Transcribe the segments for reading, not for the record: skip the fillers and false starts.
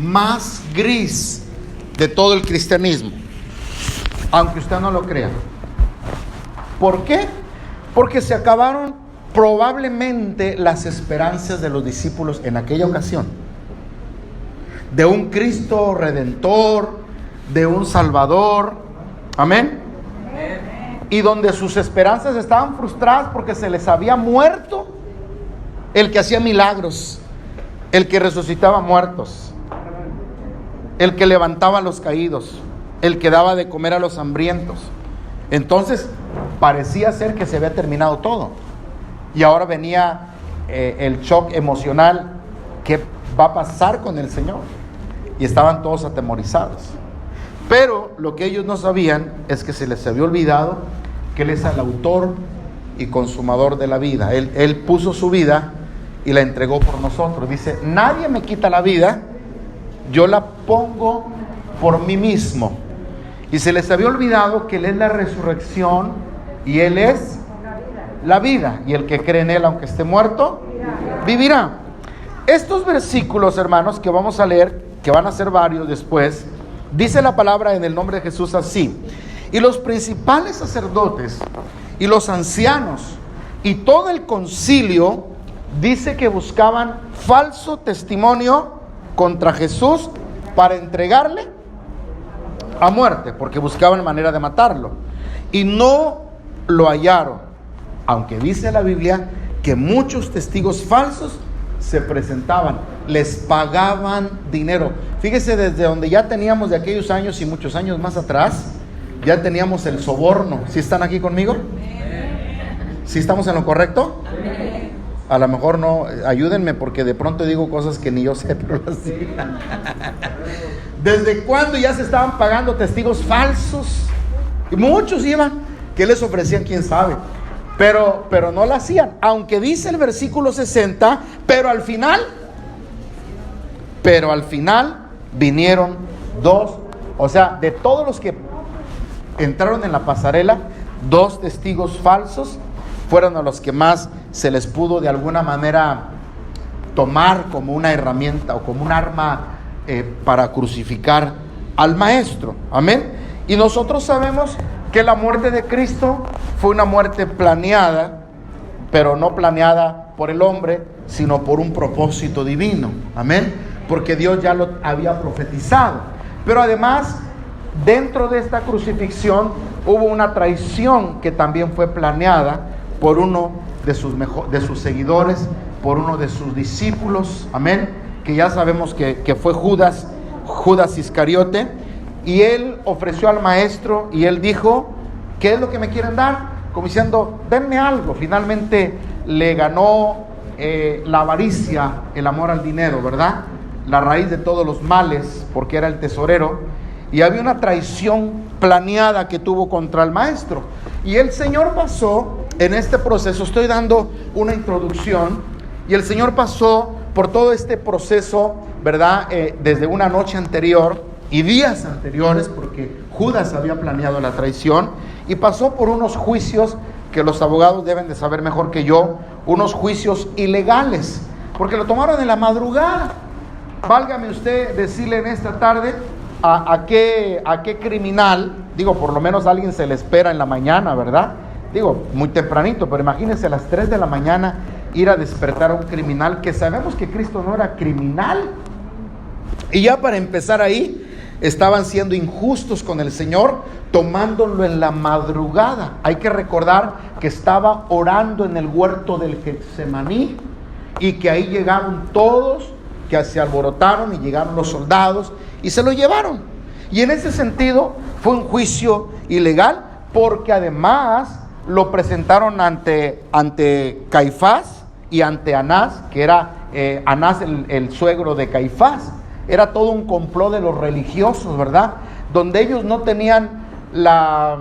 más gris de todo el cristianismo, aunque usted no lo crea. ¿Por qué? Porque se acabaron probablemente las esperanzas de los discípulos en aquella ocasión, de un Cristo redentor, de un Salvador, amén, y donde sus esperanzas estaban frustradas porque se les había muerto el que hacía milagros, el que resucitaba muertos, el que levantaba a los caídos, el que daba de comer a los hambrientos. Entonces parecía ser que se había terminado todo, y ahora venía el shock emocional. ¿Qué va a pasar con el Señor? Y estaban todos atemorizados. Pero lo que ellos no sabían es que se les había olvidado que Él es el autor y consumador de la vida. Él puso su vida y la entregó por nosotros. Dice: nadie me quita la vida, yo la pongo por mí mismo. Y se les había olvidado que Él es la resurrección y Él es la vida. Y el que cree en Él, aunque esté muerto, vivirá. Estos versículos, hermanos, que vamos a leer, que van a ser varios después, dice la palabra en el nombre de Jesús así: y los principales sacerdotes y los ancianos y todo el concilio, dice que buscaban falso testimonio contra Jesús para entregarle a muerte, porque buscaban manera de matarlo, y no lo hallaron, aunque dice la Biblia que muchos testigos falsos se presentaban, les pagaban dinero. Fíjese, desde donde ya teníamos de aquellos años y muchos años más atrás, ya teníamos el soborno. ¿Sí están aquí conmigo? ¿Sí estamos en lo correcto? A lo mejor no, ayúdenme porque de pronto digo cosas que ni yo sé, pero las digo. ¿Desde cuándo ya se estaban pagando testigos falsos? Y muchos iban, ¿qué les ofrecían? ¿Quién sabe? Pero no lo hacían, aunque dice el versículo 60, pero al final vinieron dos, o sea, de todos los que entraron en la pasarela, 2 testigos falsos fueron a los que más se les pudo de alguna manera tomar como una herramienta o como un arma para crucificar al Maestro, amén. Y nosotros sabemos que la muerte de Cristo fue una muerte planeada, pero no planeada por el hombre, sino por un propósito divino, amén, porque Dios ya lo había profetizado. Pero además, dentro de esta crucifixión hubo una traición que también fue planeada por uno de sus seguidores, por uno de sus discípulos, amén, que ya sabemos que fue Judas Iscariote. Y él ofreció al Maestro y él dijo: ¿qué es lo que me quieren dar? Como diciendo: denme algo. Finalmente le ganó la avaricia, el amor al dinero, ¿verdad? La raíz de todos los males, porque era el tesorero. Y había una traición planeada que tuvo contra el Maestro. Y el Señor pasó en este proceso, estoy dando una introducción, y el Señor pasó por todo este proceso, ¿verdad? Desde una noche anterior y días anteriores, porque Judas había planeado la traición, y pasó por unos juicios que los abogados deben de saber mejor que yo, unos juicios ilegales, porque lo tomaron en la madrugada. Válgame usted decirle en esta tarde a qué criminal, digo, por lo menos a alguien se le espera en la mañana, ¿verdad? Digo, muy tempranito, pero imagínense a las 3 de la mañana ir a despertar a un criminal, que sabemos que Cristo no era criminal. Y ya para empezar ahí, estaban siendo injustos con el Señor, tomándolo en la madrugada. Hay que recordar que estaba orando en el huerto del Getsemaní, y que ahí llegaron todos, que se alborotaron, y llegaron los soldados y se lo llevaron. Y en ese sentido fue un juicio ilegal, porque además lo presentaron ante Caifás y ante Anás, que era Anás el suegro de Caifás. Era todo un complot de los religiosos, ¿verdad? Donde ellos no tenían la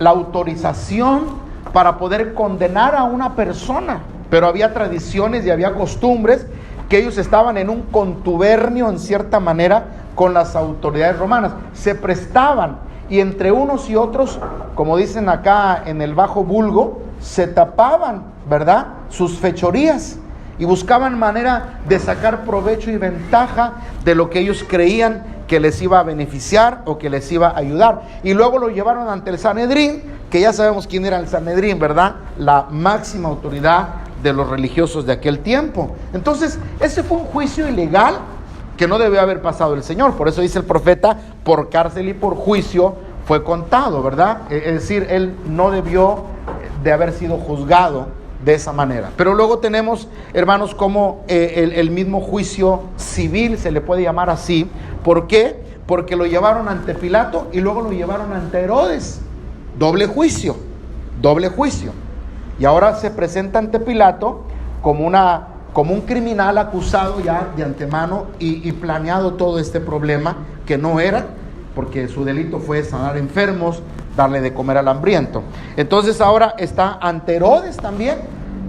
autorización para poder condenar a una persona, pero había tradiciones y había costumbres que ellos estaban en un contubernio, en cierta manera, con las autoridades romanas. Se prestaban, y entre unos y otros, como dicen acá en el bajo vulgo, se tapaban, ¿verdad?, sus fechorías. y buscaban manera de sacar provecho y ventaja de lo que ellos creían que les iba a beneficiar o que les iba a ayudar. Y luego lo llevaron ante el Sanedrín, que ya sabemos quién era el Sanedrín, ¿verdad? La máxima autoridad de los religiosos de aquel tiempo. Entonces, ese fue un juicio ilegal que no debió haber pasado el Señor. Por eso dice el profeta, por cárcel y por juicio fue contado, ¿verdad? Es decir, él no debió de haber sido juzgado de esa manera. Pero luego tenemos, hermanos, como el mismo juicio civil, se le puede llamar así. ¿Por qué? Porque lo llevaron ante Pilato y luego lo llevaron ante Herodes. Doble juicio. Y ahora se presenta ante Pilato como un criminal acusado ya de antemano y planeado todo este problema, que no era, porque su delito fue sanar enfermos, darle de comer al hambriento. Entonces ahora está ante Herodes también.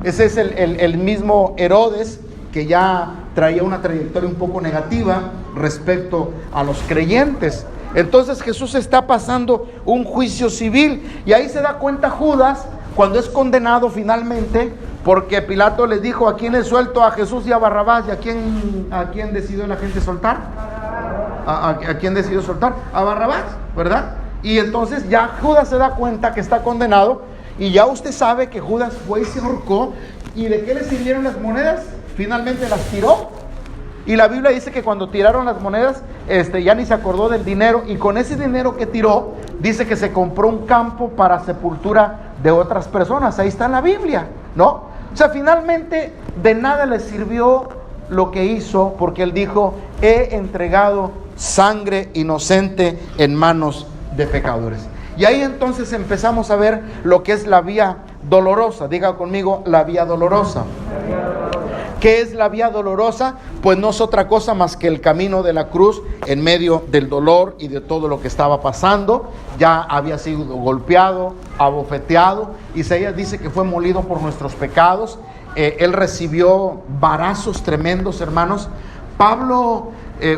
Ese es el mismo Herodes que ya traía una trayectoria un poco negativa respecto a los creyentes. Entonces Jesús está pasando un juicio civil, y ahí se da cuenta Judas cuando es condenado finalmente, porque Pilato les dijo: ¿a quién he suelto? ¿A Jesús y a Barrabás? ¿Y a quién decidió la gente soltar? ¿A quién decidió soltar? A Barrabás, ¿verdad? Y entonces ya Judas se da cuenta que está condenado, y ya usted sabe que Judas fue y se ahorcó. ¿Y de qué le sirvieron las monedas? Finalmente las tiró. Y la Biblia dice que cuando tiraron las monedas, ya ni se acordó del dinero, y con ese dinero que tiró, dice que se compró un campo para sepultura de otras personas. Ahí está en la Biblia, ¿no? O sea, finalmente de nada le sirvió lo que hizo, porque él dijo: he entregado sangre inocente en manos de pecadores. Y ahí entonces empezamos a ver lo que es la vía dolorosa. Diga conmigo: la vía dolorosa. ¿Qué es la vía dolorosa? Pues no es otra cosa más que el camino de la cruz en medio del dolor y de todo lo que estaba pasando. Ya había sido golpeado, abofeteado. Isaías dice que fue molido por nuestros pecados. Él recibió varazos tremendos, hermanos. Pablo,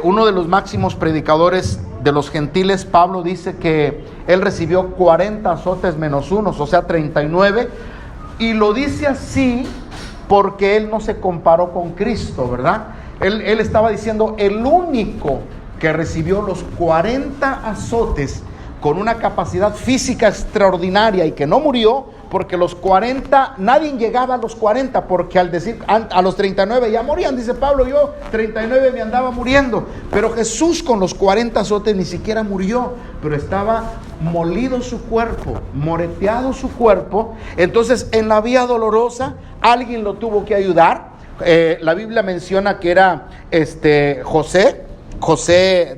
uno de los máximos predicadores de los gentiles, Pablo dice que él recibió 40 azotes menos unos, o sea 39. Y lo dice así porque él no se comparó con Cristo, ¿verdad? Él estaba diciendo: el único que recibió los 40 azotes con una capacidad física extraordinaria y que no murió, porque los 40, nadie llegaba a los 40, porque al decir a los 39 ya morían, dice Pablo, yo 39 me andaba muriendo, pero Jesús con los 40 azotes ni siquiera murió, pero estaba molido su cuerpo, moreteado su cuerpo. Entonces en la vía dolorosa alguien lo tuvo que ayudar. La Biblia menciona que era José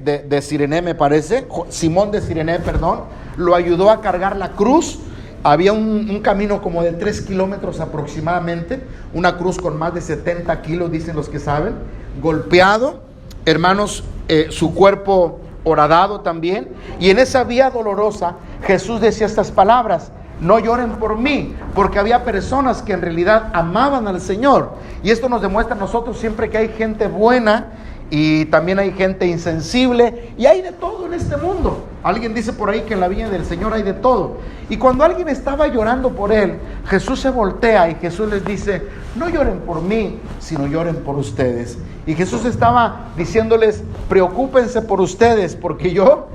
de Cirene, me parece, Simón de Cirene, perdón, lo ayudó a cargar la cruz. Había un camino como de 3 kilómetros aproximadamente, una cruz con más de 70 kilos, dicen los que saben, golpeado, hermanos, su cuerpo horadado también. Y en esa vía dolorosa Jesús decía estas palabras: no lloren por mí, porque había personas que en realidad amaban al Señor. Y esto nos demuestra a nosotros siempre que hay gente buena y también hay gente insensible, y hay de todo en este mundo. Alguien dice por ahí que en la viña del Señor hay de todo. Y cuando alguien estaba llorando por él, Jesús se voltea y Jesús les dice: no lloren por mí, sino lloren por ustedes. Y Jesús estaba diciéndoles: preocúpense por ustedes, porque yo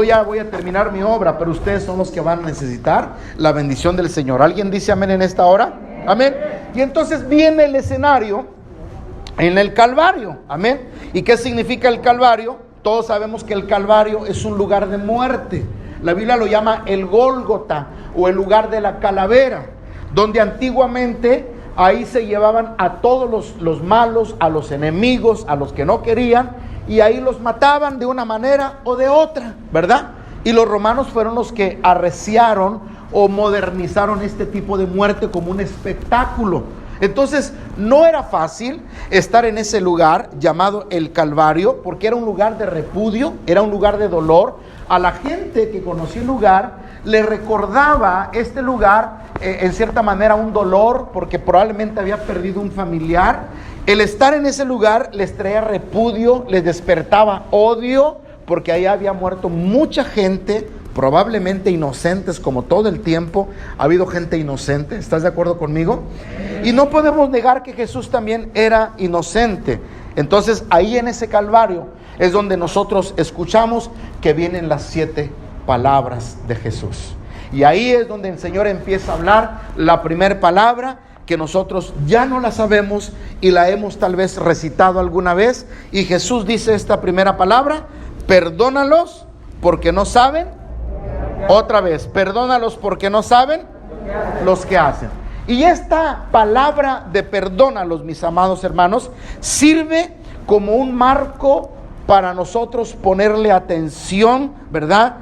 ya voy a terminar mi obra, pero ustedes son los que van a necesitar la bendición del Señor. ¿Alguien dice amén en esta hora? Amén. Y entonces viene el escenario en el Calvario. Amén. ¿Y qué significa el Calvario? Todos sabemos que el Calvario es un lugar de muerte. La Biblia lo llama el Gólgota, o el lugar de la calavera, donde antiguamente ahí se llevaban a todos los malos, a los enemigos, a los que no querían, y ahí los mataban de una manera o de otra, ¿verdad? Y los romanos fueron los que arreciaron o modernizaron este tipo de muerte como un espectáculo. Entonces no era fácil estar en ese lugar llamado el Calvario, porque era un lugar de repudio, era un lugar de dolor. A la gente que conocía el lugar le recordaba este lugar en cierta manera un dolor, porque probablemente había perdido un familiar. El estar en ese lugar les traía repudio, les despertaba odio, porque ahí había muerto mucha gente probablemente inocentes, como todo el tiempo ha habido gente inocente. ¿Estás de acuerdo conmigo? Y no podemos negar que Jesús también era inocente. Entonces ahí en ese Calvario es donde nosotros escuchamos que vienen las 7 palabras de Jesús. Y ahí es donde el Señor empieza a hablar la primera palabra, que nosotros ya no la sabemos y la hemos tal vez recitado alguna vez. Y Jesús dice esta primera palabra: perdónalos porque no saben. Otra vez, perdónalos porque no saben los que hacen. Y esta palabra de perdónalos, mis amados hermanos, sirve como un marco para nosotros ponerle atención, ¿verdad?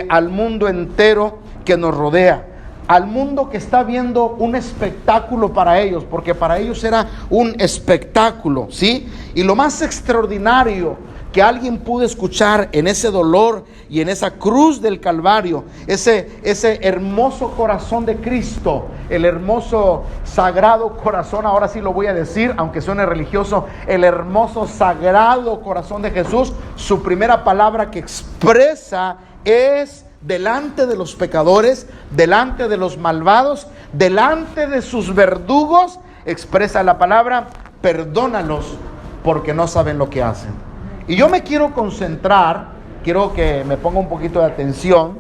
Al mundo entero que nos rodea, al mundo que está viendo un espectáculo para ellos, porque para ellos era un espectáculo, ¿sí? Y lo más extraordinario que alguien pudo escuchar en ese dolor y en esa cruz del Calvario, ese hermoso corazón de Cristo, el hermoso sagrado corazón, ahora sí lo voy a decir, aunque suene religioso, el hermoso sagrado corazón de Jesús, su primera palabra que expresa es: delante de los pecadores, delante de los malvados, delante de sus verdugos, expresa la palabra: perdónalos porque no saben lo que hacen. Y yo me quiero concentrar, quiero que me ponga un poquito de atención,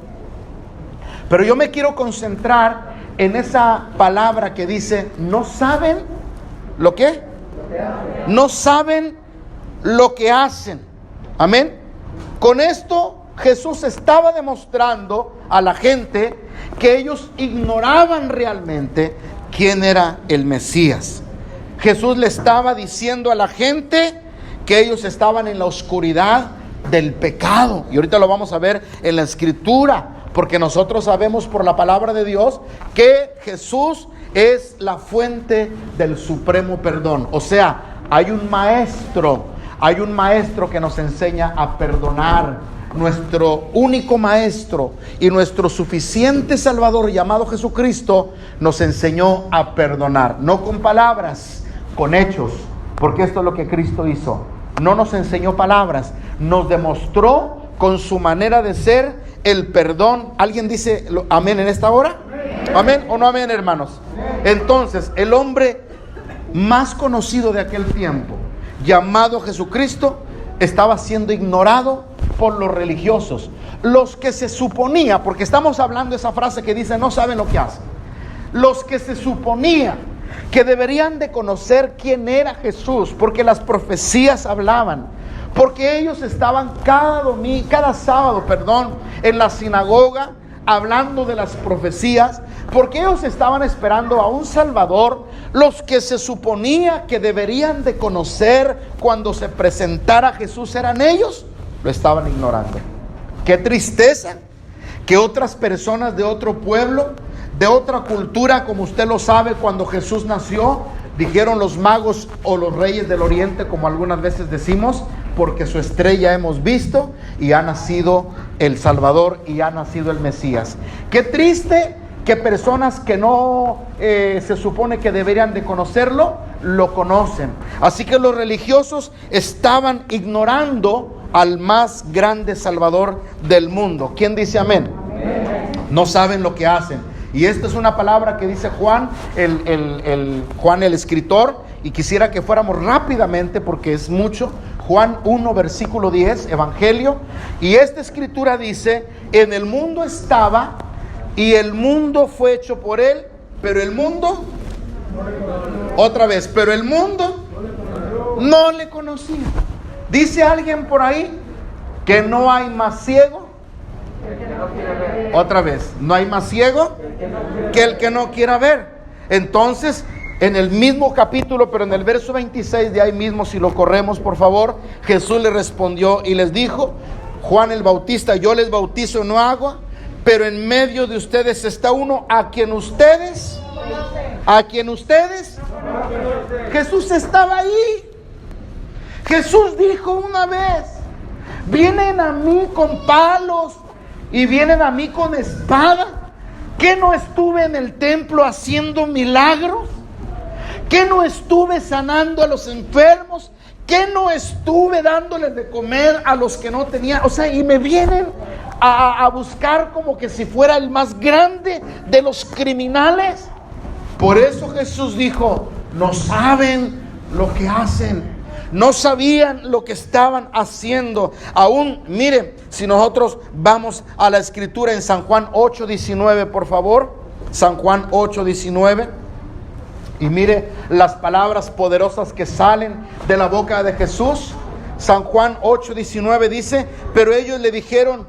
pero yo me quiero concentrar en esa palabra que dice: no saben lo que, no saben lo que hacen. Amén. Con esto Jesús estaba demostrando a la gente que ellos ignoraban realmente quién era el Mesías. Jesús le estaba diciendo a la gente que ellos estaban en la oscuridad del pecado. Y ahorita lo vamos a ver en la Escritura, porque nosotros sabemos por la palabra de Dios que Jesús es la fuente del supremo perdón. O sea, hay un maestro que nos enseña a perdonar. Nuestro único maestro y nuestro suficiente Salvador llamado Jesucristo nos enseñó a perdonar, no con palabras, con hechos, porque esto es lo que Cristo hizo. No nos enseñó palabras, nos demostró con su manera de ser el perdón. ¿Alguien dice amén en esta hora? ¿Amén o no amén, hermanos? Entonces, el hombre más conocido de aquel tiempo, llamado Jesucristo, estaba siendo ignorado por los religiosos, los que se suponía, porque estamos hablando de esa frase que dice: no saben lo que hacen. Los que se suponía que deberían de conocer quién era Jesús, porque las profecías hablaban, porque ellos estaban cada sábado, en la sinagoga hablando de las profecías, porque ellos estaban esperando a un Salvador. Los que se suponía que deberían de conocer cuando se presentara Jesús eran ellos, lo estaban ignorando. Qué tristeza que otras personas de otro pueblo, de otra cultura, como usted lo sabe, cuando Jesús nació, dijeron los magos o los reyes del oriente, como algunas veces decimos, porque su estrella hemos visto y ha nacido el Salvador y ha nacido el Mesías. Qué triste que personas que no se supone que deberían de conocerlo, lo conocen. Así que los religiosos estaban ignorando al más grande Salvador del mundo. ¿Quién dice amén? No saben lo que hacen. Y esta es una palabra que dice Juan, Juan el escritor, y quisiera que fuéramos rápidamente porque es mucho. Juan 1, versículo 10, Evangelio. Y esta escritura dice: en el mundo estaba, y el mundo fue hecho por él, pero el mundo, otra vez, pero el mundo no le conocía. Dice alguien por ahí que no hay más ciego. Otra vez, no hay más ciego que el que no quiera ver. Entonces, en el mismo capítulo, pero en el verso 26 de ahí mismo, si lo corremos por favor, Jesús le respondió y les dijo: Juan el Bautista, yo les bautizo en agua, pero en medio de ustedes está uno a quien ustedes, Jesús estaba ahí. Jesús dijo una vez: vienen a mí con palos y vienen a mí con espada. ¿Qué no estuve en el templo haciendo milagros? ¿Qué no estuve sanando a los enfermos? qué no estuve dándoles de comer a los que no tenían? O sea, y me vienen a buscar como que si fuera el más grande de los criminales. Por eso Jesús dijo, no saben lo que hacen. No sabían lo que estaban haciendo. Aún, miren, si nosotros vamos a la escritura en San Juan 8:19, por favor. San Juan 8:19. Y mire las palabras poderosas que salen de la boca de Jesús. San Juan 8:19 dice, pero ellos le dijeron,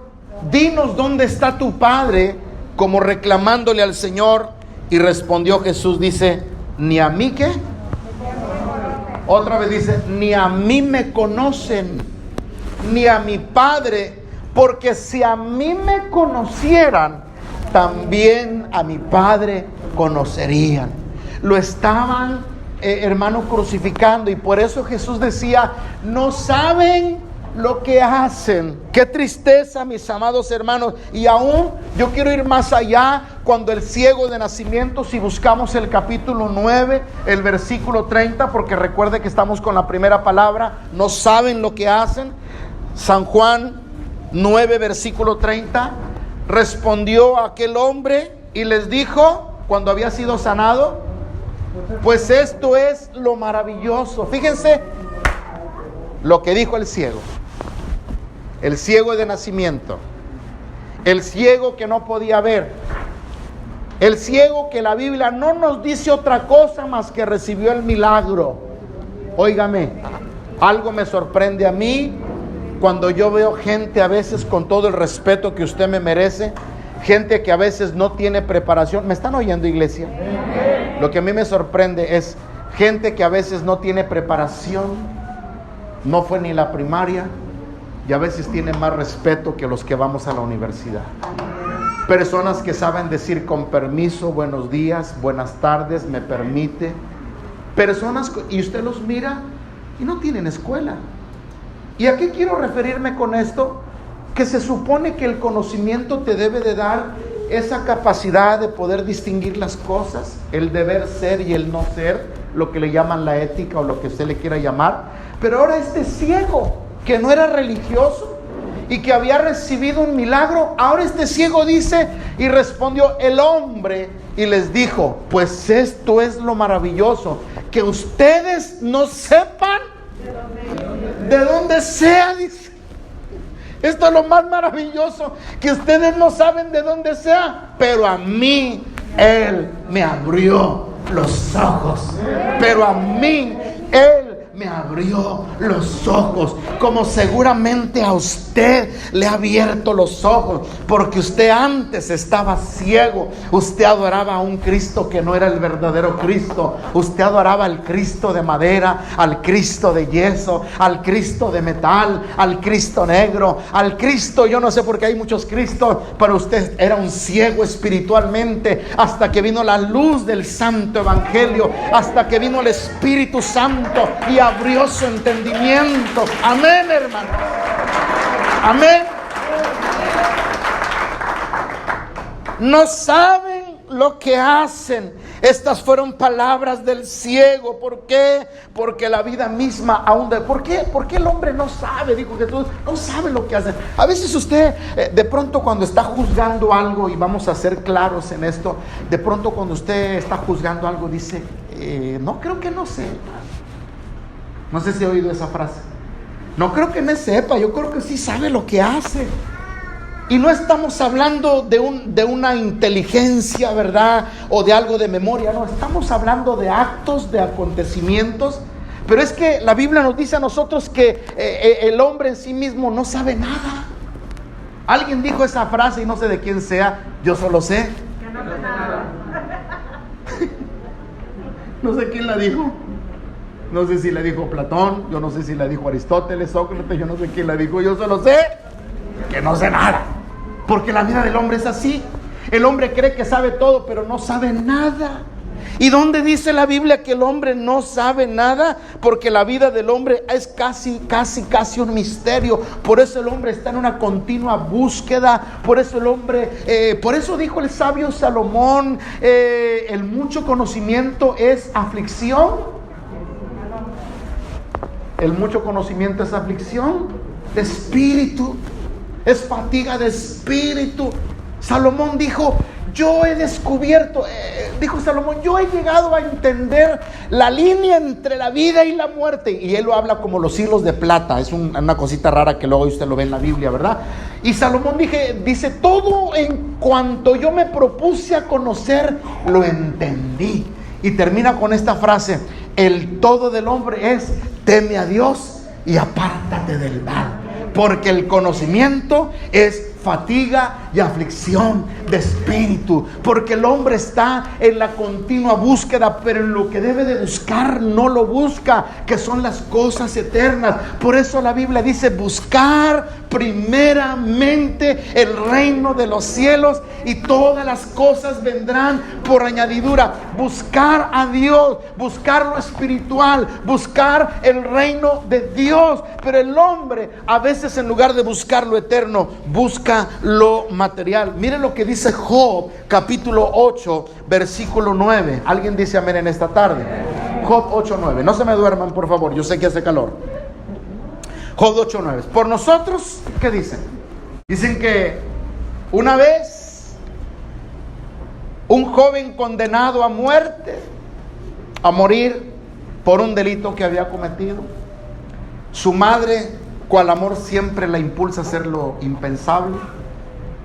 dinos dónde está tu Padre, como reclamándole al Señor. Y respondió Jesús, dice, ni a mí ¿qué? Otra vez dice, ni a mí me conocen, ni a mi Padre, porque si a mí me conocieran, también a mi Padre conocerían. Lo estaban, hermano, crucificando, y por eso Jesús decía, no saben lo que hacen. Qué tristeza, mis amados hermanos. Y aún yo quiero ir más allá. Cuando el ciego de nacimiento, si buscamos el capítulo 9, el versículo 30, porque recuerde que estamos con la primera palabra, no saben lo que hacen. San Juan 9, versículo 30, respondió aquel hombre y les dijo, cuando había sido sanado, pues esto es lo maravilloso. Fíjense lo que dijo el ciego de nacimiento, el ciego que no podía ver, el ciego que la Biblia no nos dice otra cosa más que recibió el milagro. Óigame, algo me sorprende a mí cuando yo veo gente, a veces, con todo el respeto que usted me merece, gente que a veces no tiene preparación. ¿Me están oyendo, iglesia? Lo que a mí me sorprende es gente que a veces no tiene preparación, no fue ni la primaria, y a veces tiene más respeto que los que vamos a la universidad. Personas que saben decir con permiso, buenos días, buenas tardes, me permite. Personas, y usted los mira y no tienen escuela. ¿Y a qué quiero referirme con esto? Que se supone que el conocimiento te debe de dar esa capacidad de poder distinguir las cosas, el deber ser y el no ser, lo que le llaman la ética o lo que usted le quiera llamar. Pero ahora este ciego, que no era religioso y que había recibido un milagro, ahora este ciego dice, y respondió el hombre y les dijo, pues esto es lo maravilloso, que ustedes no sepan de dónde sea, dice. Esto es lo más maravilloso, que ustedes no saben de dónde sea, pero a mí Él me abrió los ojos. Pero a mí Él me abrió los ojos, como seguramente a usted le ha abierto los ojos, porque usted antes estaba ciego. Usted adoraba a un Cristo que no era el verdadero Cristo. Usted adoraba al Cristo de madera, al Cristo de yeso, al Cristo de metal, al Cristo negro, al Cristo, yo no sé por qué hay muchos Cristos, pero usted era un ciego espiritualmente, hasta que vino la luz del santo evangelio, hasta que vino el Espíritu Santo y abrió su entendimiento. Amén, hermano. Amén. No saben lo que hacen. Estas fueron palabras del ciego. ¿Por qué? Porque la vida misma aún ¿Por qué? Porque el hombre no sabe, dijo Jesús, no sabe lo que hace. A veces usted, de pronto cuando está juzgando algo, y vamos a ser claros en esto, de pronto cuando usted está juzgando algo dice, no, creo que no sé. No sé si he oído esa frase. No creo que me sepa, yo creo que sí sabe lo que hace. Y no estamos hablando de una inteligencia, ¿verdad? O de algo de memoria, no. Estamos hablando de actos, de acontecimientos. Pero es que la Biblia nos dice a nosotros que el hombre en sí mismo no sabe nada. Alguien dijo esa frase y no sé de quién sea, yo solo sé. Que no sé nada. No sé quién la dijo. No sé si la dijo Platón, yo no sé si la dijo Aristóteles, Sócrates, yo no sé quién la dijo. Yo solo sé que no sé nada. Porque la vida del hombre es así. El hombre cree que sabe todo, pero no sabe nada. ¿Y dónde dice la Biblia que el hombre no sabe nada? Porque la vida del hombre es casi un misterio. Por eso el hombre está en una continua búsqueda. Por eso el hombre, por eso dijo el sabio Salomón, el mucho conocimiento es aflicción. el mucho conocimiento es aflicción de espíritu, es fatiga de espíritu. Salomón dijo, yo he descubierto, dijo Salomón, yo he llegado a entender la línea entre la vida y la muerte. Y él lo habla como los hilos de plata. Es una cosita rara que luego usted lo ve en la Biblia, ¿verdad? Y Salomón dice, todo en cuanto yo me propuse a conocer, lo entendí. Y termina con esta frase, el todo del hombre es, teme a Dios y apártate del mal. Porque el conocimiento es fatiga y aflicción de espíritu, porque el hombre está en la continua búsqueda, pero en lo que debe de buscar no lo busca, que son las cosas eternas. Por eso la Biblia dice, buscar primeramente el reino de los cielos y todas las cosas vendrán por añadidura. Buscar a Dios, buscar lo espiritual, buscar el reino de Dios. Pero el hombre a veces, en lugar de buscar lo eterno, busca lo material. Miren lo que dice Job, capítulo 8, versículo 9. ¿Alguien dice amén en esta tarde? Job 8, 9. No se me duerman, por favor, yo sé que hace calor. Job 8, 9. Por nosotros, ¿qué dicen? Dicen que una vez un joven condenado a muerte, a morir por un delito que había cometido, su madre, cual amor siempre la impulsa a hacer lo impensable,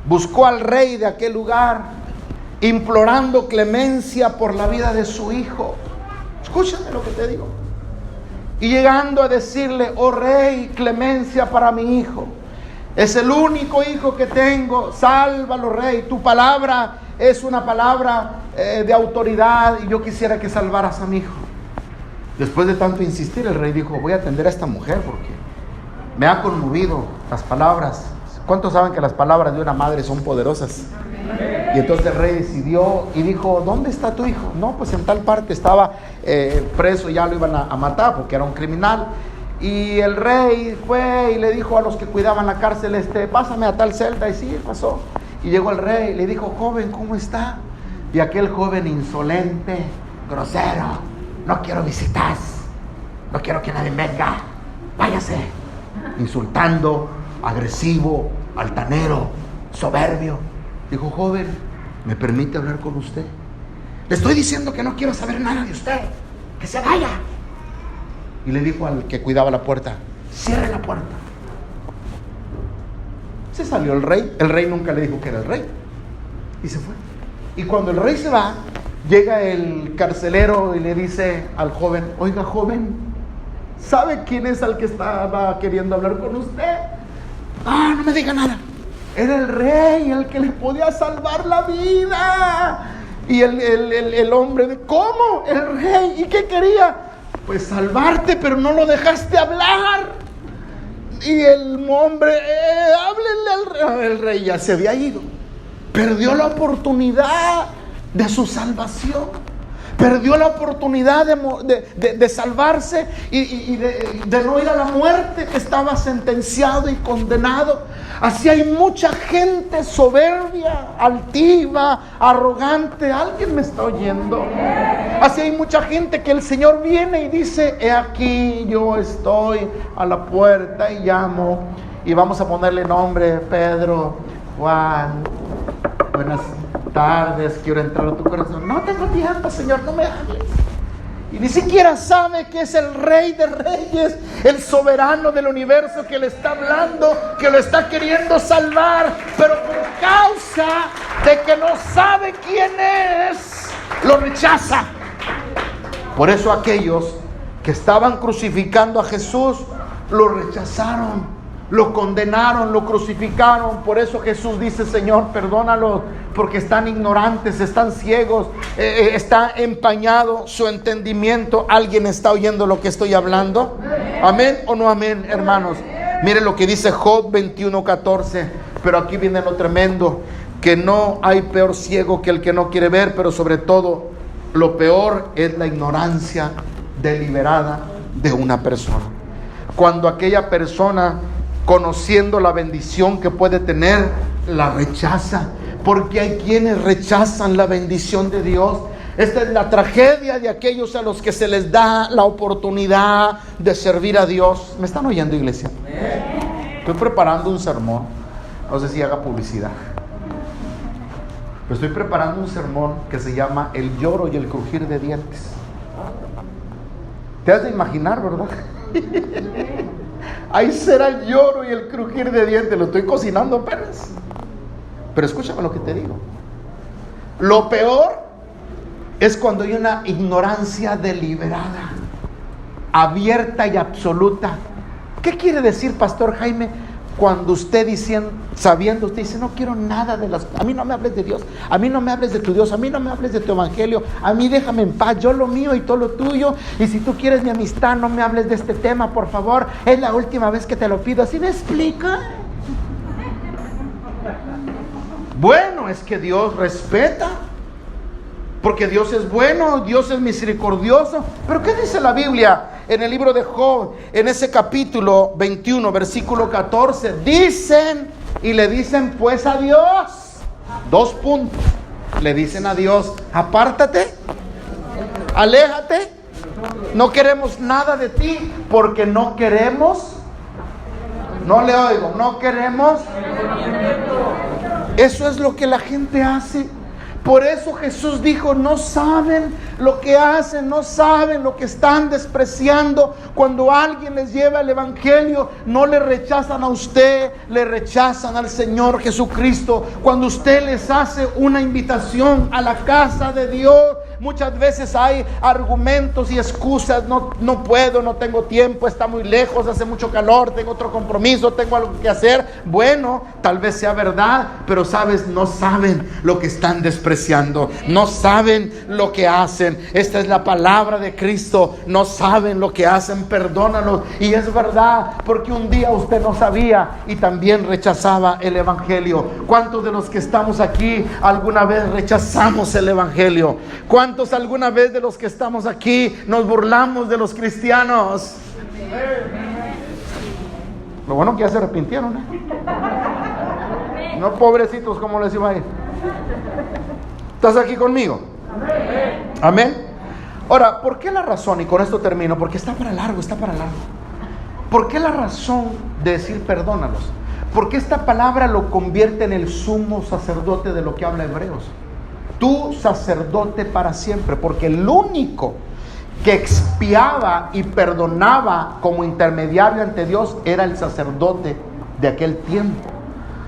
buscó al rey de aquel lugar, implorando clemencia por la vida de su hijo. Escúchame lo que te digo. Y llegando a decirle, oh rey, clemencia para mi hijo. Es el único hijo que tengo, sálvalo, rey. Tu palabra es una palabra de autoridad y yo quisiera que salvaras a mi hijo. Después de tanto insistir, el rey dijo, voy a atender a esta mujer porque me ha conmovido las palabras. ¿Cuántos saben que las palabras de una madre son poderosas? Y entonces el rey decidió y dijo, ¿dónde está tu hijo? No, pues en tal parte estaba preso, ya lo iban a matar porque era un criminal. Y el rey fue y le dijo a los que cuidaban la cárcel, pásame a tal celda. Y sí, pasó. Y llegó el rey y le dijo, joven, ¿cómo está? Y aquel joven insolente, grosero, no quiero visitas, no quiero que nadie venga, váyase. Insultando, agresivo, altanero, soberbio. Dijo, joven, ¿me permite hablar con usted? Le estoy diciendo que no quiero saber nada de usted, que se vaya. Y le dijo al que cuidaba la puerta, cierre la puerta. Se salió el rey nunca le dijo que era el rey, y se fue. Y cuando el rey se va, llega el carcelero y le dice al joven, oiga, joven, ¿sabe quién es al que estaba queriendo hablar con usted? Ah, no me diga nada. Era el rey, el que le podía salvar la vida. Y el hombre, ¿cómo? El rey, ¿y qué quería? Pues salvarte, pero no lo dejaste hablar. Y el hombre, háblenle al rey. El rey ya se había ido. Perdió la oportunidad de su salvación. Perdió la oportunidad de salvarse y de no ir a la muerte, que estaba sentenciado y condenado. Así hay mucha gente soberbia, altiva, arrogante. ¿Alguien me está oyendo? Así hay mucha gente que el Señor viene y dice, he aquí, yo estoy a la puerta y llamo. Y vamos a ponerle nombre, Pedro, Juan, buenas tardes, quiero entrar a tu corazón. No tengo tiempo, Señor, no me hables. Y ni siquiera sabe que es el Rey de Reyes, el soberano del universo, que le está hablando, que lo está queriendo salvar, pero por causa de que no sabe quién es, lo rechaza. Por eso aquellos que estaban crucificando a Jesús lo rechazaron, lo condenaron, lo crucificaron. Por eso Jesús dice, Señor, perdónalos, porque están ignorantes, están ciegos, está empañado su entendimiento. ¿Alguien está oyendo lo que estoy hablando? ¿Amén o no amén, hermanos? Miren lo que dice Job 21:14. Pero aquí viene lo tremendo, que no hay peor ciego que el que no quiere ver, pero sobre todo lo peor es la ignorancia deliberada de una persona. Cuando aquella persona, conociendo la bendición que puede tener, la rechaza. Porque hay quienes rechazan la bendición de Dios. Esta es la tragedia de aquellos a los que se les da la oportunidad de servir a Dios. ¿Me están oyendo, iglesia? Estoy preparando un sermón. No sé si haga publicidad. Pero estoy preparando un sermón que se llama El lloro y el crujir de dientes. Te has de imaginar, ¿verdad? Ahí será el lloro y el crujir de dientes. Lo estoy cocinando apenas. Pero escúchame lo que te digo. Lo peor es cuando hay una ignorancia deliberada, abierta y absoluta. ¿Qué quiere decir, Pastor Jaime? Cuando usted sabiendo, usted dice, no quiero nada de a mí no me hables de Dios, a mí no me hables de tu Dios, a mí no me hables de tu evangelio, a mí déjame en paz, yo lo mío y todo lo tuyo, y si tú quieres mi amistad, no me hables de este tema, por favor, es la última vez que te lo pido. ¿Sí me explica? Bueno, es que Dios respeta, porque Dios es bueno, Dios es misericordioso. Pero ¿qué dice la Biblia en el libro de Job, en ese capítulo 21, versículo 14? Dicen y le dicen pues a Dios, 2 puntos, le dicen a Dios, apártate, aléjate, no queremos nada de ti, porque no queremos, no le oigo, no queremos. Eso es lo que la gente hace. Por eso Jesús dijo, no saben lo que hacen, no saben lo que están despreciando. Cuando alguien les lleva el evangelio, no le rechazan a usted, le rechazan al Señor Jesucristo. Cuando usted les hace una invitación a la casa de Dios, muchas veces hay argumentos y excusas. No puedo, no tengo tiempo, está muy lejos, hace mucho calor, tengo otro compromiso, tengo algo que hacer. Bueno, tal vez sea verdad, pero sabes, no saben lo que están despreciando, no saben lo que hacen. Esta es la palabra de Cristo. No saben lo que hacen, perdónalos. Y es verdad, porque un día usted no sabía y también rechazaba el evangelio. ¿Cuántos de los que estamos aquí alguna vez rechazamos el evangelio? ¿Cuántos alguna vez de los que estamos aquí nos burlamos de los cristianos? Lo bueno que ya se arrepintieron, No, pobrecitos, como les iba a ir. ¿Estás aquí conmigo? Amén. Ahora, ¿por qué la razón? Y con esto termino, porque está para largo. ¿Por qué la razón de decir perdónalos? Porque esta palabra lo convierte en el sumo sacerdote de lo que habla Hebreos. Tu sacerdote para siempre, porque el único que expiaba y perdonaba como intermediario ante Dios era el sacerdote de aquel tiempo.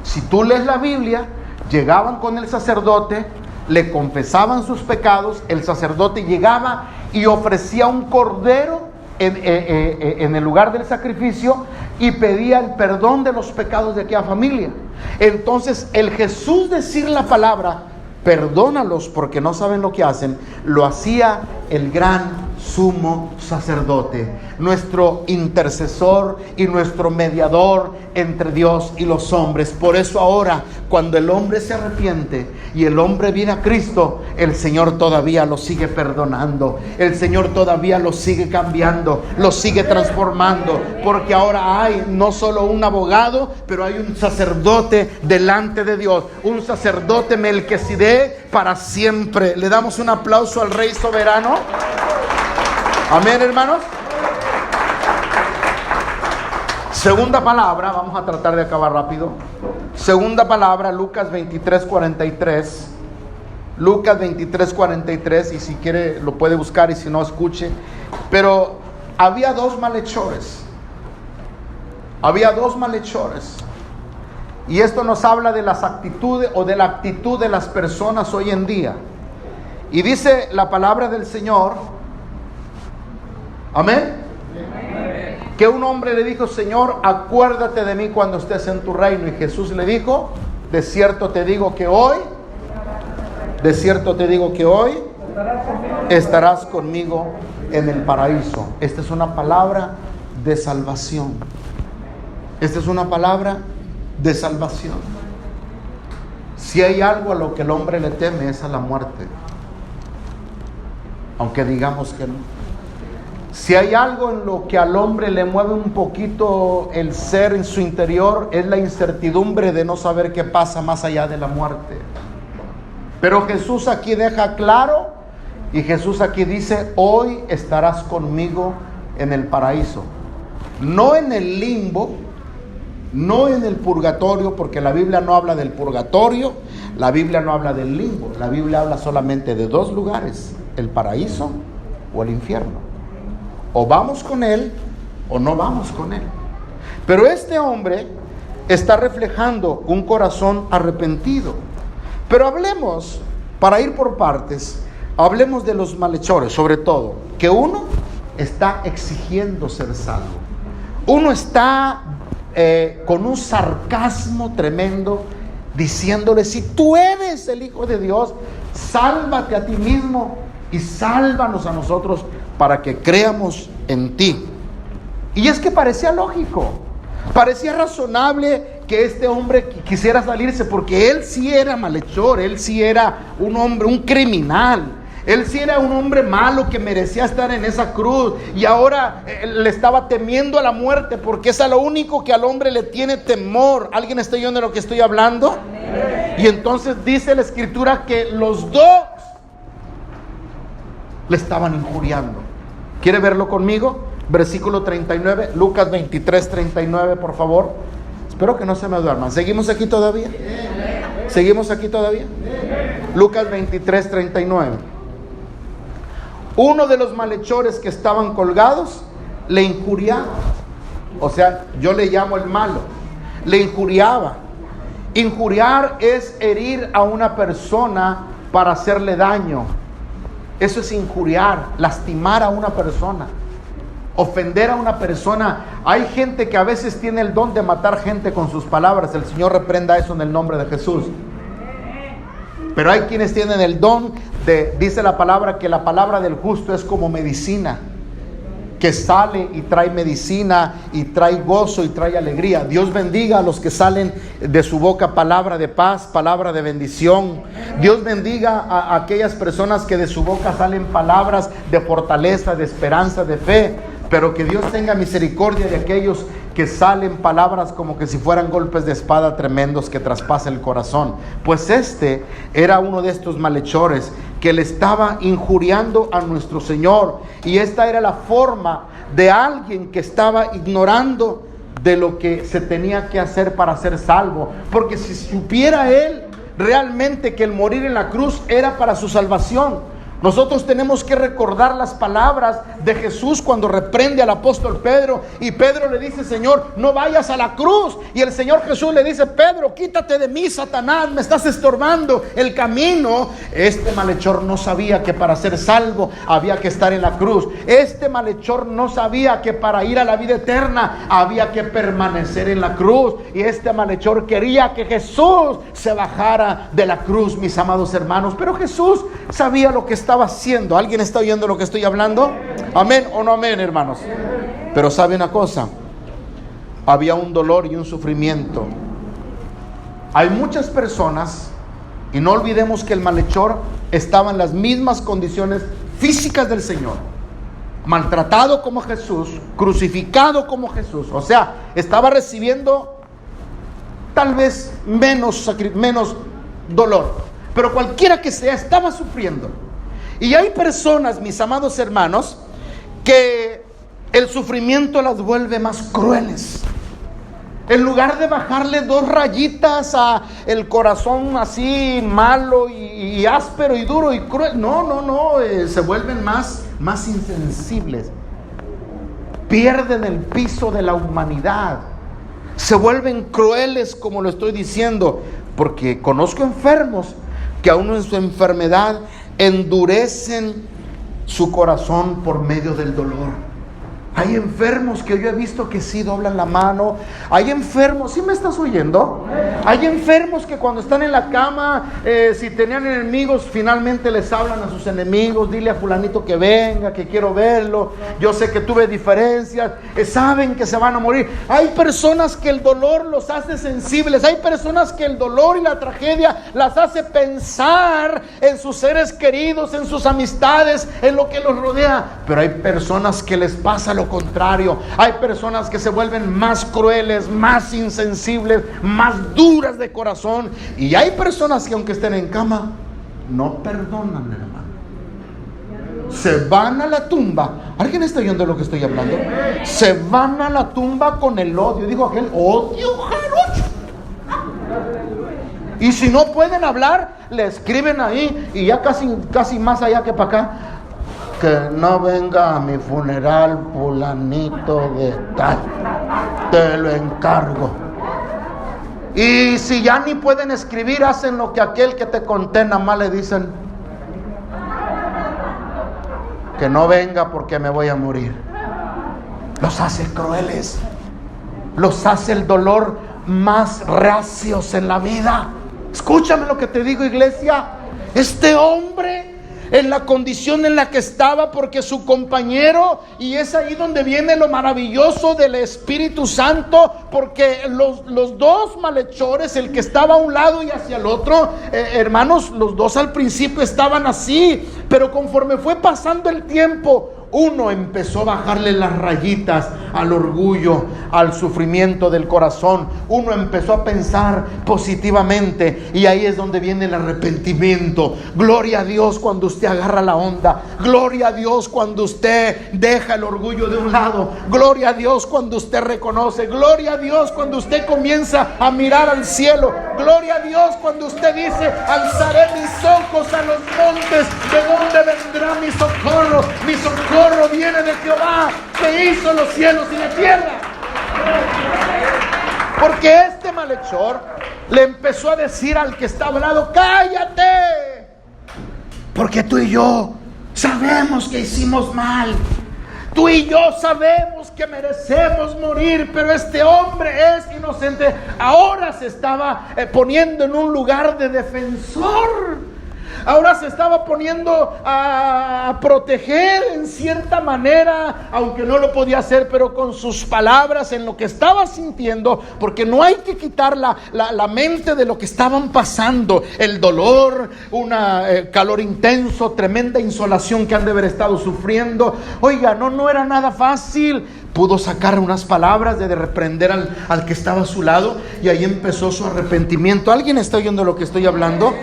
Si tú lees la Biblia, llegaban con el sacerdote, le confesaban sus pecados, el sacerdote llegaba y ofrecía un cordero en el lugar del sacrificio y pedía el perdón de los pecados de aquella familia. Entonces el Jesús decir la palabra, perdónalos porque no saben lo que hacen, lo hacía el gran sumo sacerdote, nuestro intercesor y nuestro mediador entre Dios y los hombres. Por eso ahora, cuando el hombre se arrepiente y el hombre viene a Cristo, el Señor todavía lo sigue perdonando, el Señor todavía lo sigue cambiando, lo sigue transformando, porque ahora hay no solo un abogado, pero hay un sacerdote delante de Dios, un sacerdote Melquisedec para siempre. Le damos un aplauso al Rey soberano. Amén, hermanos. Segunda palabra, vamos a tratar de acabar rápido. Segunda palabra, Lucas 23:43. Lucas 23:43, y si quiere lo puede buscar y si no escuche. Pero había 2 malhechores. Había 2 malhechores. Y esto nos habla de las actitudes o de la actitud de las personas hoy en día. Y dice la palabra del Señor, amén, que un hombre le dijo, Señor, acuérdate de mí cuando estés en tu reino. Y Jesús le dijo, de cierto te digo que hoy estarás conmigo en el paraíso. Esta es una palabra de salvación. Esta es una palabra de salvación. Si hay algo a lo que el hombre le teme, es a la muerte, aunque digamos que no. Si hay algo en lo que al hombre le mueve un poquito el ser en su interior, es la incertidumbre de no saber qué pasa más allá de la muerte. Pero Jesús aquí deja claro Y Jesús aquí dice: hoy estarás conmigo en el paraíso. No en el limbo, no en el purgatorio, porque la Biblia no habla del purgatorio, la Biblia no habla del limbo. La Biblia habla solamente de dos lugares: el paraíso o el infierno. O vamos con Él o no vamos con Él. Pero este hombre está reflejando un corazón arrepentido. Pero hablemos, para ir por partes, hablemos de los malhechores, sobre todo, que uno está exigiendo ser salvo. Uno está con un sarcasmo tremendo, diciéndole: si tú eres el Hijo de Dios, sálvate a ti mismo y sálvanos a nosotros para que creamos en ti. Y es que parecía lógico, parecía razonable que este hombre quisiera salirse, porque él sí era malhechor, él sí era un hombre, un criminal. Él sí era un hombre malo que merecía estar en esa cruz, y ahora le estaba temiendo a la muerte, porque es a lo único que al hombre le tiene temor. ¿Alguien está oyendo de lo que estoy hablando? Amén. Y entonces dice la Escritura que los dos le estaban injuriando. ¿Quiere verlo conmigo? Versículo 39, Lucas 23, 39, por favor. Espero que no se me duerman. ¿Seguimos aquí todavía? ¿Seguimos aquí todavía? Lucas 23, 39. Uno de los malhechores que estaban colgados le injuriaba. O sea, yo le llamo el malo. Le injuriaba. Injuriar es herir a una persona para hacerle daño. Eso es injuriar, lastimar a una persona, ofender a una persona. Hay gente que a veces tiene el don de matar gente con sus palabras. El Señor reprenda eso en el nombre de Jesús. Pero hay quienes tienen el don de, dice la palabra, que la palabra del justo es como medicina, que sale y trae medicina y trae gozo y trae alegría. Dios bendiga a los que salen de su boca palabra de paz, palabra de bendición. Dios bendiga a aquellas personas que de su boca salen palabras de fortaleza, de esperanza, de fe. Pero que Dios tenga misericordia de aquellos que salen palabras como que si fueran golpes de espada tremendos que traspasan el corazón. Pues este era uno de estos malhechores que le estaba injuriando a nuestro Señor. Y esta era la forma de alguien que estaba ignorando de lo que se tenía que hacer para ser salvo. Porque si supiera él realmente que el morir en la cruz era para su salvación. Nosotros tenemos que recordar las palabras de Jesús cuando reprende al apóstol Pedro, y Pedro le dice: Señor, no vayas a la cruz. Y el Señor Jesús le dice: Pedro, quítate de mí, Satanás, me estás estorbando el camino. Este malhechor no sabía que para ser salvo había que estar en la cruz. Este malhechor no sabía que para ir a la vida eterna había que permanecer en la cruz. Y este malhechor quería que Jesús se bajara de la cruz, mis amados hermanos. Pero Jesús sabía lo que estaba haciendo. ¿Alguien está oyendo lo que estoy hablando? ¿Amén o no amén, hermanos? Pero sabe una cosa, había un dolor y un sufrimiento. Hay muchas personas, y no olvidemos que el malhechor estaba en las mismas condiciones físicas del Señor, maltratado como Jesús, crucificado como Jesús. O sea, estaba recibiendo tal vez menos dolor, pero cualquiera que sea, estaba sufriendo. Y hay personas, mis amados hermanos, que el sufrimiento las vuelve más crueles. En lugar de bajarle 2 rayitas a el corazón así malo y áspero y duro y cruel, no, se vuelven más insensibles. Pierden el piso de la humanidad. Se vuelven crueles, como lo estoy diciendo, porque conozco enfermos que aún en su enfermedad endurecen su corazón por medio del dolor. Hay enfermos que yo he visto que sí doblan la mano. Hay enfermos, ¿sí me estás oyendo? Hay enfermos que cuando están en la cama, si tenían enemigos, finalmente les hablan a sus enemigos: dile a fulanito que venga, que quiero verlo, yo sé que tuve diferencias, saben que se van a morir. Hay personas que el dolor los hace sensibles. Hay personas que el dolor y la tragedia las hace pensar en sus seres queridos, en sus amistades, en lo que los rodea. Pero hay personas que les pasa lo contrario. Hay personas que se vuelven más crueles, más insensibles, más duras de corazón. Y hay personas que aunque estén en cama, no perdonan, hermano. se van a la tumba. ¿Alguien está oyendo lo que estoy hablando? Se van a la tumba con el odio. Digo aquel odio jarocho. Y si no pueden hablar, le escriben ahí, y ya casi más allá que para acá: que no venga a mi funeral fulanito de tal, te lo encargo. Y si ya ni pueden escribir, hacen lo que aquel que te conté, nada más le dicen: que no venga porque me voy a morir. Los hace crueles, los hace el dolor más racios en la vida. Escúchame lo que te digo, iglesia. Este hombre, en la condición en la que estaba, porque su compañero, y es ahí donde viene lo maravilloso del Espíritu Santo, porque los dos malhechores, el que estaba a un lado y hacia el otro, hermanos, los dos al principio estaban así, pero conforme fue pasando el tiempo, uno empezó a bajarle las rayitas al orgullo, al sufrimiento del corazón. Uno empezó a pensar positivamente, y ahí es donde viene el arrepentimiento. Gloria a Dios cuando usted agarra la onda. Gloria a Dios cuando usted deja el orgullo de un lado. Gloria a Dios cuando usted reconoce. Gloria a Dios cuando usted comienza a mirar al cielo. Gloria a Dios cuando usted dice: alzaré mis ojos a los montes, ¿de dónde vendrá mi socorro? Mi socorro viene de Jehová, que hizo los cielos y la tierra. Porque este malhechor le empezó a decir al que estaba al lado: cállate, porque tú y yo sabemos que hicimos mal. Tú y yo sabemos que merecemos morir, pero este hombre es inocente. Ahora se estaba poniendo en un lugar de defensor. Ahora se estaba poniendo a proteger en cierta manera, aunque no lo podía hacer, pero con sus palabras, en lo que estaba sintiendo, porque no hay que quitar la mente de lo que estaban pasando. El dolor, calor intenso, tremenda insolación que han de haber estado sufriendo. Oiga, no era nada fácil. Pudo sacar unas palabras de reprender al que estaba a su lado, y ahí empezó su arrepentimiento. ¿Alguien está oyendo lo que estoy hablando?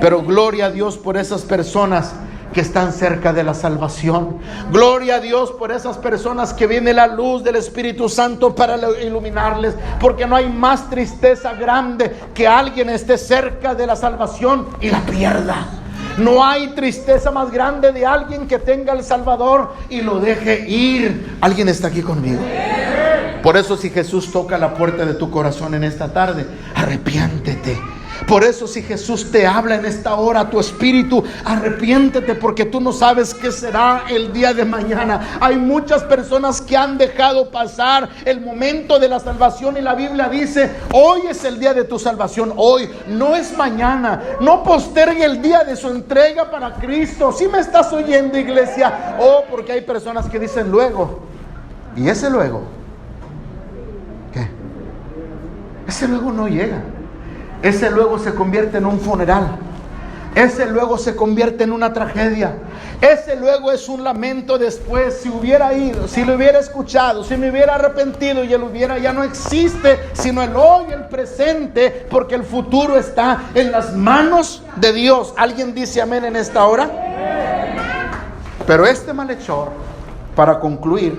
Pero gloria a Dios por esas personas que están cerca de la salvación. Gloria a Dios por esas personas que viene la luz del Espíritu Santo para iluminarles, porque no hay más tristeza grande que alguien esté cerca de la salvación y la pierda. No hay tristeza más grande de alguien que tenga al Salvador y lo deje ir. ¿Alguien está aquí conmigo? Por eso, si Jesús toca la puerta de tu corazón en esta tarde, arrepiéntete. Por eso, si Jesús te habla en esta hora a tu espíritu, arrepiéntete, porque tú no sabes qué será el día de mañana. Hay muchas personas que han dejado pasar el momento de la salvación, y la Biblia dice: hoy es el día de tu salvación, hoy, no es mañana. No postergue el día de su entrega para Cristo. ¿Sí me estás oyendo, iglesia? Porque hay personas que dicen luego. ¿Y ese luego? ¿Qué? Ese luego no llega. Ese luego se convierte en un funeral. Ese luego se convierte en una tragedia. Ese luego es un lamento después. Si hubiera ido, si lo hubiera escuchado, si me hubiera arrepentido, y él ya no existe, sino el hoy, el presente, porque el futuro está en las manos de Dios. ¿Alguien dice amén en esta hora? Pero este malhechor, para concluir,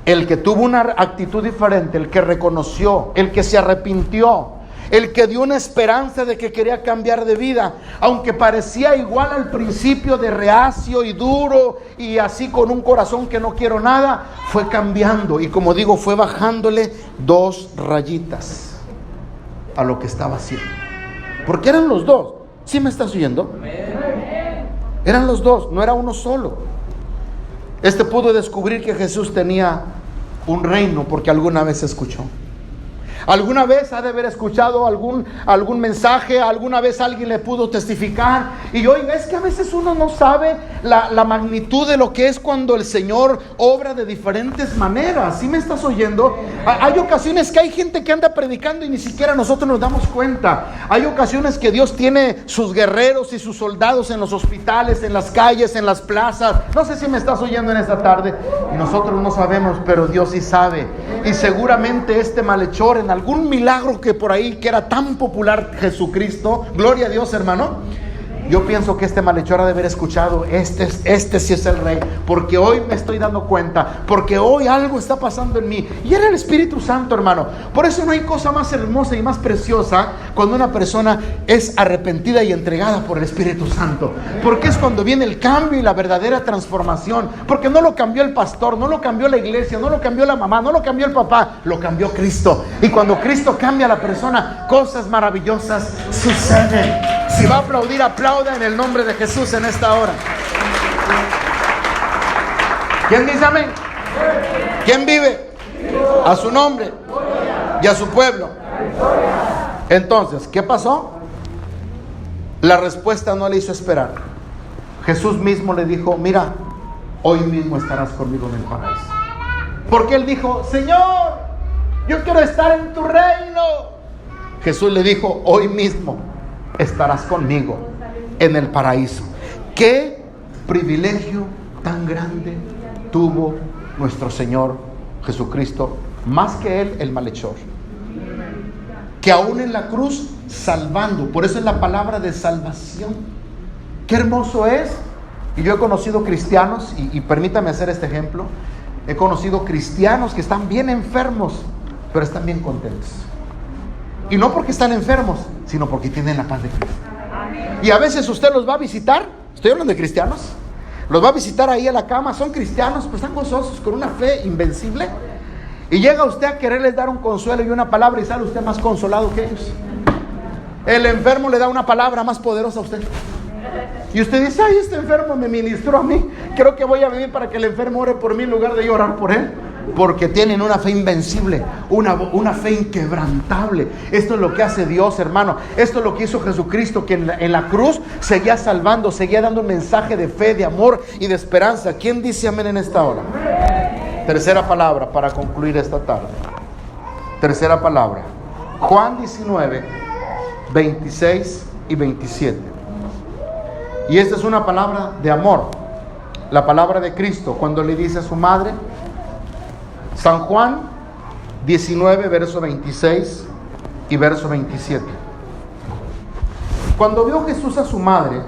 el que tuvo una actitud diferente, el que reconoció, el que se arrepintió, el que dio una esperanza de que quería cambiar de vida, aunque parecía igual al principio, de reacio y duro y así con un corazón que no quiero nada, fue cambiando, y como digo, fue bajándole 2 rayitas a lo que estaba haciendo. Porque eran los dos. ¿Sí me estás oyendo? Eran los dos, no era uno solo. Este pudo descubrir que Jesús tenía un reino porque alguna vez escuchó. Alguna vez ha de haber escuchado algún mensaje, alguna vez alguien le pudo testificar. Y oiga, es que a veces uno no sabe la magnitud de lo que es cuando el Señor obra de diferentes maneras. ¿Sí me estás oyendo? Hay ocasiones que hay gente que anda predicando y ni siquiera nosotros nos damos cuenta. Hay ocasiones que Dios tiene sus guerreros y sus soldados en los hospitales, en las calles, en las plazas. No sé si me estás oyendo en esta tarde. Y nosotros no sabemos, pero Dios sí sabe. Y seguramente este malhechor, en algún milagro que por ahí, que era tan popular Jesucristo, gloria a Dios, hermano, Yo pienso que este malhechor ha de haber escuchado, este sí es el rey, porque hoy me estoy dando cuenta, porque hoy algo está pasando en mí. Y era el Espíritu Santo, hermano. Por eso no hay cosa más hermosa y más preciosa cuando una persona es arrepentida y entregada por el Espíritu Santo, porque es cuando viene el cambio y la verdadera transformación. Porque no lo cambió el pastor, no lo cambió la iglesia, no lo cambió la mamá, no lo cambió el papá, lo cambió Cristo. Y cuando Cristo cambia a la persona, cosas maravillosas suceden. Si va a aplaudir, aplauda en el nombre de Jesús en esta hora. ¿Quién dice amén? ¿Quién vive? A su nombre y a su pueblo. Entonces, ¿qué pasó? La respuesta no le hizo esperar. Jesús mismo le dijo: mira, hoy mismo estarás conmigo en el paraíso. Porque él dijo: Señor, yo quiero estar en tu reino. Jesús le dijo: hoy mismo estarás conmigo en el paraíso. Qué privilegio tan grande tuvo nuestro Señor Jesucristo, más que él, el malhechor, que aún en la cruz salvando. Por eso es la palabra de salvación. Qué hermoso es. Y yo he conocido cristianos, y permítame hacer este ejemplo, he conocido cristianos que están bien enfermos, pero están bien contentos. Y no porque están enfermos, sino porque tienen la paz de Cristo. Y a veces usted los va a visitar, estoy hablando de cristianos, los va a visitar ahí a la cama, son cristianos, pues están gozosos, con una fe invencible. Y llega usted a quererles dar un consuelo y una palabra, y sale usted más consolado que ellos. El enfermo le da una palabra más poderosa a usted. Y usted dice: ay, este enfermo me ministró a mí, creo que voy a vivir para que el enfermo ore por mí en lugar de yo orar por él. Porque tienen una fe invencible, una fe inquebrantable. Esto es lo que hace Dios, hermano. Esto es lo que hizo Jesucristo, que en la cruz seguía salvando, seguía dando un mensaje de fe, de amor y de esperanza. ¿Quién dice amén en esta hora? Tercera palabra para concluir esta tarde. Tercera palabra, Juan 19, 26 y 27. Y esta es una palabra de amor, la palabra de Cristo cuando le dice a su madre. San Juan 19, verso 26 y verso 27. Cuando vio Jesús a su madre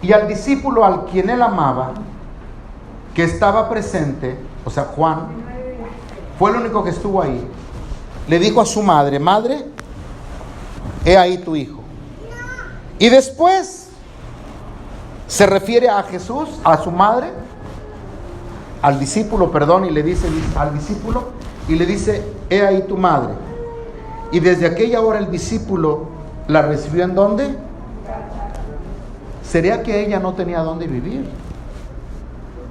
y al discípulo al quien él amaba, que estaba presente, o sea, Juan, fue el único que estuvo ahí, le dijo a su madre: madre, he ahí tu hijo. Y después se refiere a Jesús, a su madre, al discípulo, perdón, y le dice al discípulo, y le dice: he ahí tu madre. Y desde aquella hora el discípulo la recibió ¿en dónde? ¿Sería que ella no tenía dónde vivir?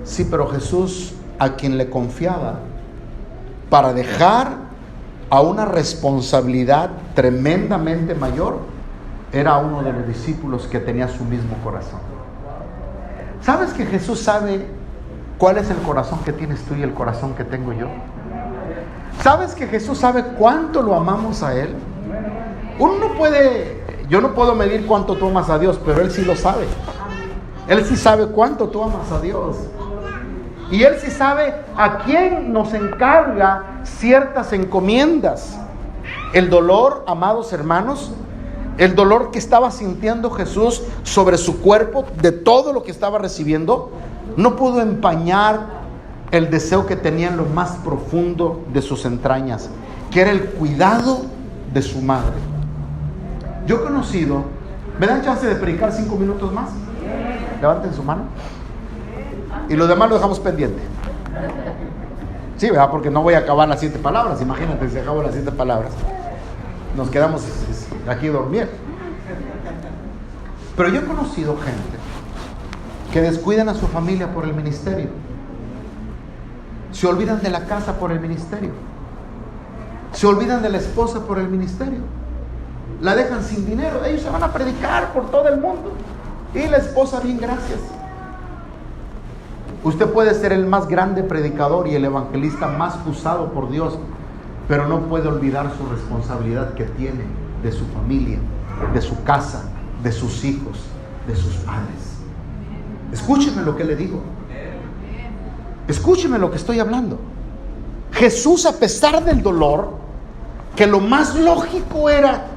Sí, pero Jesús, a quien le confiaba para dejar a una responsabilidad tremendamente mayor, era uno de los discípulos que tenía su mismo corazón. ¿Sabes que Jesús sabe cuál es el corazón que tienes tú y el corazón que tengo yo? ¿Sabes que Jesús sabe cuánto lo amamos a Él? Yo no puedo medir cuánto tú amas a Dios, pero Él sí lo sabe. Él sí sabe cuánto tú amas a Dios. Y Él sí sabe a quién nos encarga ciertas encomiendas. El dolor, amados hermanos, el dolor que estaba sintiendo Jesús sobre su cuerpo, de todo lo que estaba recibiendo, no pudo empañar el deseo que tenía en lo más profundo de sus entrañas, que era el cuidado de su madre. Yo he conocido, ¿me dan chance de predicar 5 minutos más? Levanten su mano. Y los demás lo dejamos pendiente. Sí, ¿verdad? Porque no voy a acabar las 7 palabras. Imagínate si acabo las 7 palabras. Nos quedamos aquí a dormir. Pero yo he conocido gente que descuidan a su familia por el ministerio. Se olvidan de la casa por el ministerio. Se olvidan de la esposa por el ministerio. La dejan sin dinero. Ellos se van a predicar por todo el mundo. Y la esposa, bien, gracias. Usted puede ser el más grande predicador y el evangelista más usado por Dios, pero no puede olvidar su responsabilidad que tiene de su familia, de su casa, de sus hijos, de sus padres. Escúcheme lo que le digo. Escúcheme lo que estoy hablando. Jesús, a pesar del dolor, que lo más lógico era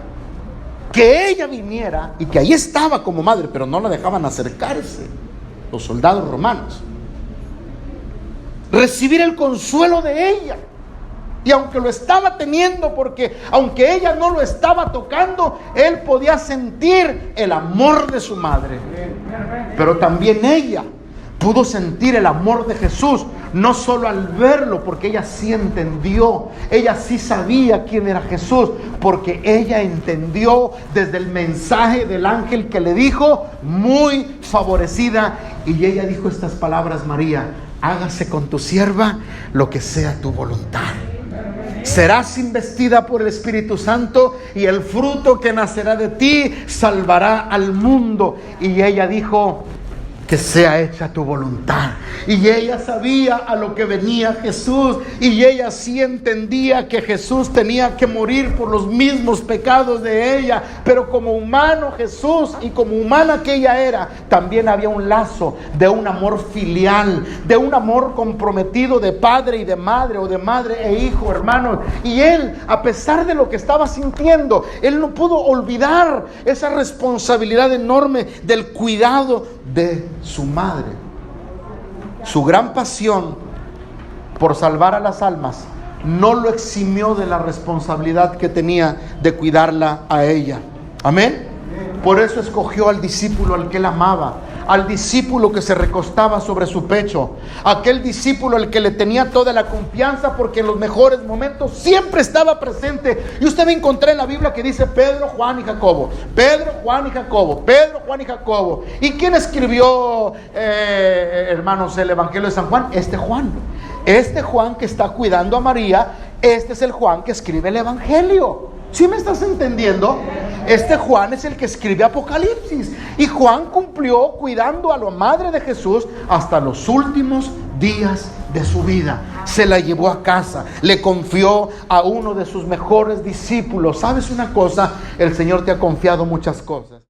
que ella viniera y que ahí estaba como madre, pero no la dejaban acercarse los soldados romanos. Recibir el consuelo de ella. Y aunque lo estaba teniendo, porque aunque ella no lo estaba tocando, él podía sentir el amor de su madre. Pero también ella pudo sentir el amor de Jesús, no solo al verlo, porque ella sí entendió, ella sí sabía quién era Jesús, porque ella entendió desde el mensaje del ángel que le dijo, muy favorecida, y ella dijo estas palabras: María, hágase con tu sierva lo que sea tu voluntad. Serás investida por el Espíritu Santo y el fruto que nacerá de ti salvará al mundo. Y ella dijo: que sea hecha tu voluntad. Y ella sabía a lo que venía Jesús, y ella sí entendía que Jesús tenía que morir por los mismos pecados de ella, pero como humano Jesús, y como humana que ella era, también había un lazo de un amor filial, de un amor comprometido de padre y de madre, o de madre e hijo, hermanos. Y él, a pesar de lo que estaba sintiendo, él no pudo olvidar esa responsabilidad enorme del cuidado de su madre. Su gran pasión por salvar a las almas no lo eximió de la responsabilidad que tenía de cuidarla a ella. Amén. Por eso escogió al discípulo al que él amaba, al discípulo que se recostaba sobre su pecho, aquel discípulo al que le tenía toda la confianza, porque en los mejores momentos siempre estaba presente. Y usted va a encontrar en la Biblia que dice Pedro, Juan y Jacobo, Pedro, Juan y Jacobo, Pedro, Juan y Jacobo. ¿Y quién escribió, hermanos, el Evangelio de San Juan? Este Juan que está cuidando a María, este es el Juan que escribe el Evangelio. ¿Sí me estás entendiendo? Este Juan es el que escribe Apocalipsis. Y Juan cumplió cuidando a la madre de Jesús hasta los últimos días de su vida. Se la llevó a casa, le confió a uno de sus mejores discípulos. ¿Sabes una cosa? El Señor te ha confiado muchas cosas.